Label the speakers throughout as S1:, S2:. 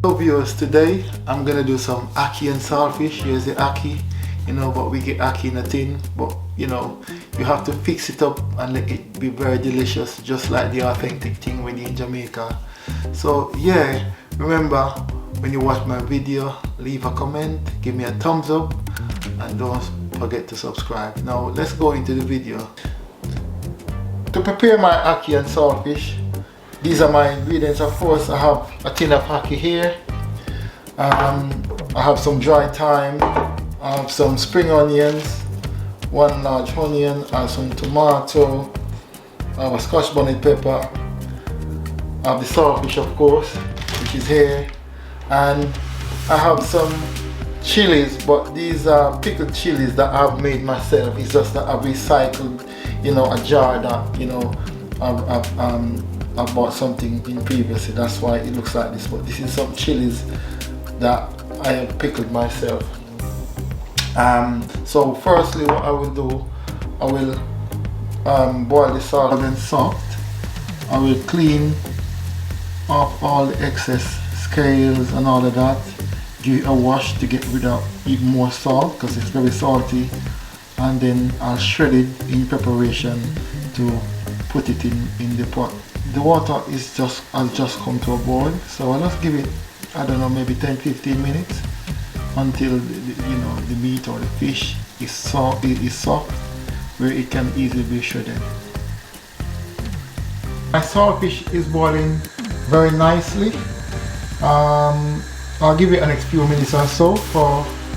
S1: So viewers, today I'm gonna do some ackee and saltfish. Here's the ackee, but we get ackee in a tin, but you have to fix it up and let it be very delicious, just like the authentic thing we do in Jamaica. So yeah, remember, when you watch my video, leave a comment, give me a thumbs up, and don't forget to subscribe. Now let's go into the video. To prepare my ackee and saltfish, these are my ingredients. Of course, I have a tin of ackee here. I have some dry thyme. I have some spring onions, one large onion, I have some tomato. I have a scotch bonnet pepper. I have the saltfish, of course, which is here, and I have some chilies, but these are pickled chilies that I've made myself. It's just that I've recycled, a jar that I bought something in previously. That's why it looks like this. But this is some chilies that I have pickled myself. So firstly, what I will do, I will boil the salt and soft. I will clean off all the excess scales and all of that. Give it a wash to get rid of even more salt because it's very salty, and then I'll shred it in preparation to put it in the pot. The water has just come to a boil, so I'll just give it, I don't know, maybe 10-15 minutes until the meat or the fish is soft, where it can easily be shredded. My saltfish is boiling very nicely. I'll give it a next few minutes or so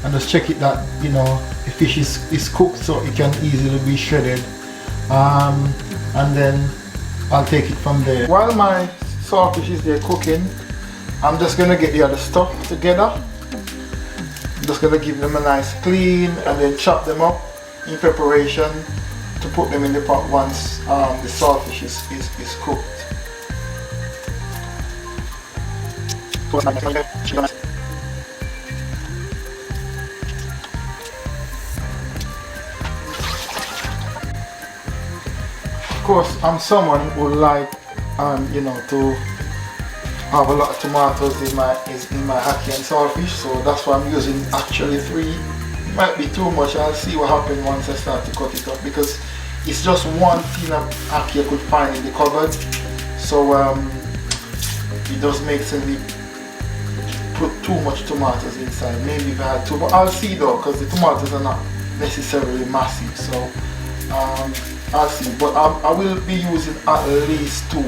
S1: and just check it that the fish is cooked, so it can easily be shredded, and then I'll take it from there. While my saltfish is there cooking, I'm just gonna get the other stuff together. I'm just gonna give them a nice clean and then chop them up in preparation to put them in the pot once the saltfish is cooked. Of course, I'm someone who like to have a lot of tomatoes in my ackee and saltfish, so that's why I'm using actually 3. It might be too much. I'll see what happens once I start to cut it up, because it's just one tin of ackee I could find in the cupboard, so it does make sense to put too much tomatoes inside. Maybe if I had 2, but I'll see though, because the tomatoes are not necessarily massive, so I'll see. But I will be using at least 2.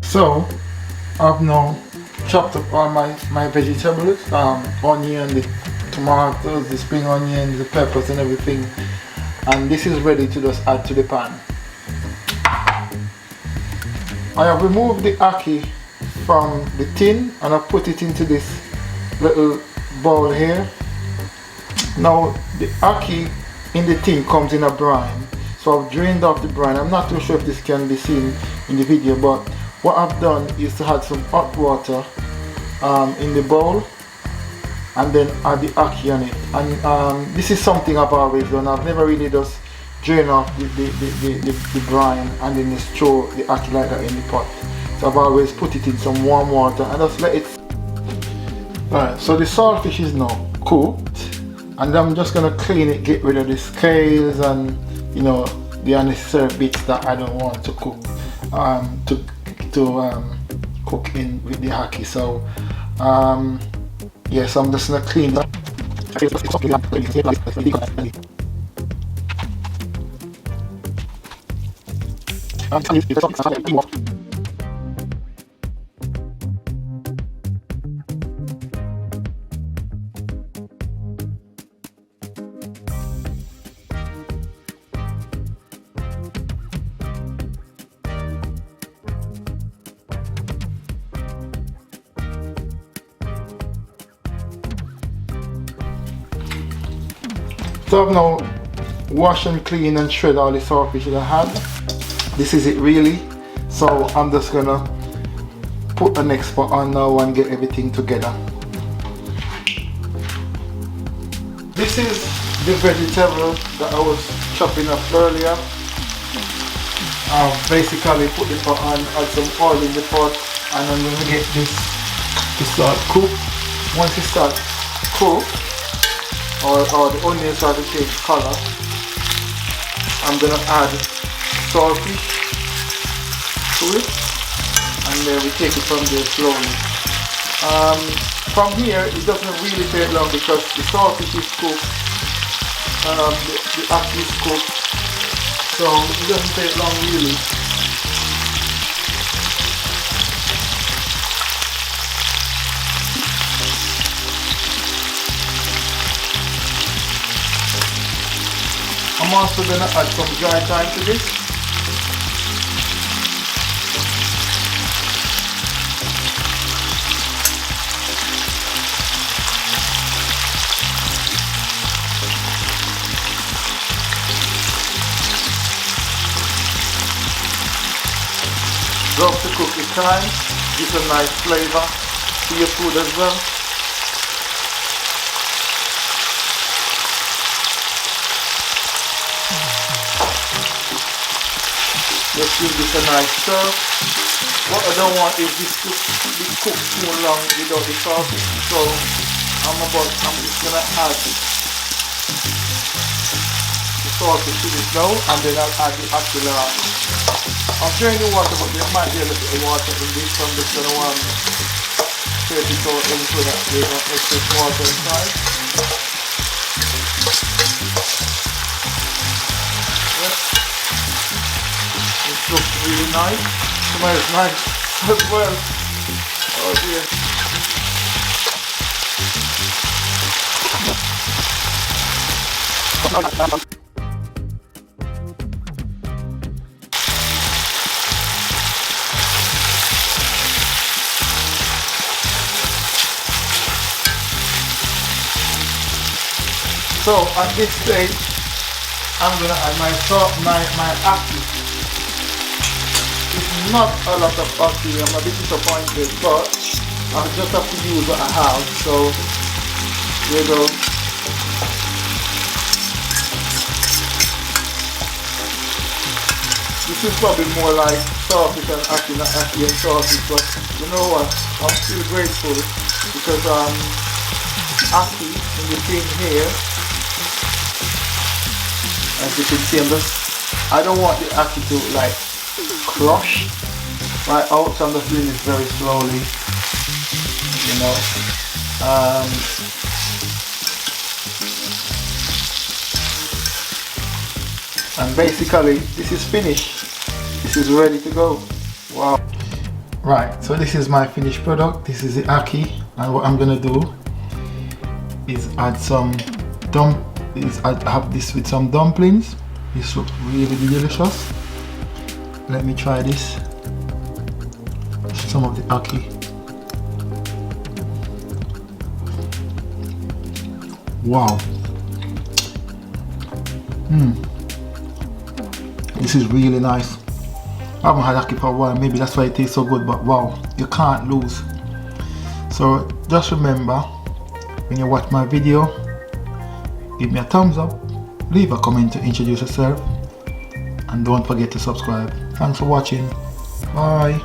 S1: So I've now chopped up all my vegetables, onion, the tomatoes, the spring onions, the peppers and everything, and this is ready to just add to the pan. I have removed the ackee from the tin and I put it into this little bowl here. Now the ackee in the tin comes in a brine, so I've drained off the brine. I'm not too sure if this can be seen in the video, but what I've done is to add some hot water in the bowl and then add the ackee on it. And this is something I've always done. I've never really just drain off the brine and then just throw the ackee like that in the pot. So I've always put it in some warm water and just let it. Alright, so the saltfish is now cooked, and I'm just gonna clean it, get rid of the scales and the unnecessary bits that I don't want to cook cook in with the ackee. So yes, I'm just gonna clean that. So I've now washed and clean and shred all the saltfish that I had. This is it really. So I'm just gonna put the next pot on now and get everything together. This is the vegetable that I was chopping up earlier. Basically put the pot on, add some oil in the pot, and I'm gonna get this to start cook. Once it starts cook, or the onions start to change color, I'm gonna add saltfish to it, and then we take it from there slowly. From here it doesn't really take long because the saltfish is cooked, the ackee is cooked, so it doesn't take long really. I'm also going to add some dry thyme to this. Love to cook the thyme, gives a nice flavor to your food as well. Let's give this a nice stir. What I don't want is this to be cooked too long without the saltfish, so I'm just gonna add the saltfish to this now, and then I'll add the ackee last. I'm trying the water, but there might be a little bit of water in this, so I'm just gonna take it out in so that there's no excess water inside. It looks really nice. Smells nice as well. Oh dear. So at this stage, I'm gonna add my ackee. It's not a lot of ackee, I'm a bit disappointed, but I just have to use what I have. So here we go. This is probably more like saltfish and ackee, not ackee and saltfish, but you know what? I'm still grateful because ackee in the thing here. As you can see, I don't want the ackee to like crush right out, so I'm just doing this very slowly, you know. And basically this is finished. This is ready to go. Wow. Right, so this is my finished product. This is the ackee, and what I'm gonna do is add some I have this with some dumplings. This looks really delicious. Let me try this. Some of the ackee. Wow. This is really nice. I haven't had ackee for a while, maybe that's why it tastes so good, but wow, you can't lose. So just remember, when you watch my video, give me a thumbs up, leave a comment to introduce yourself, and don't forget to subscribe. Thanks for watching. Bye.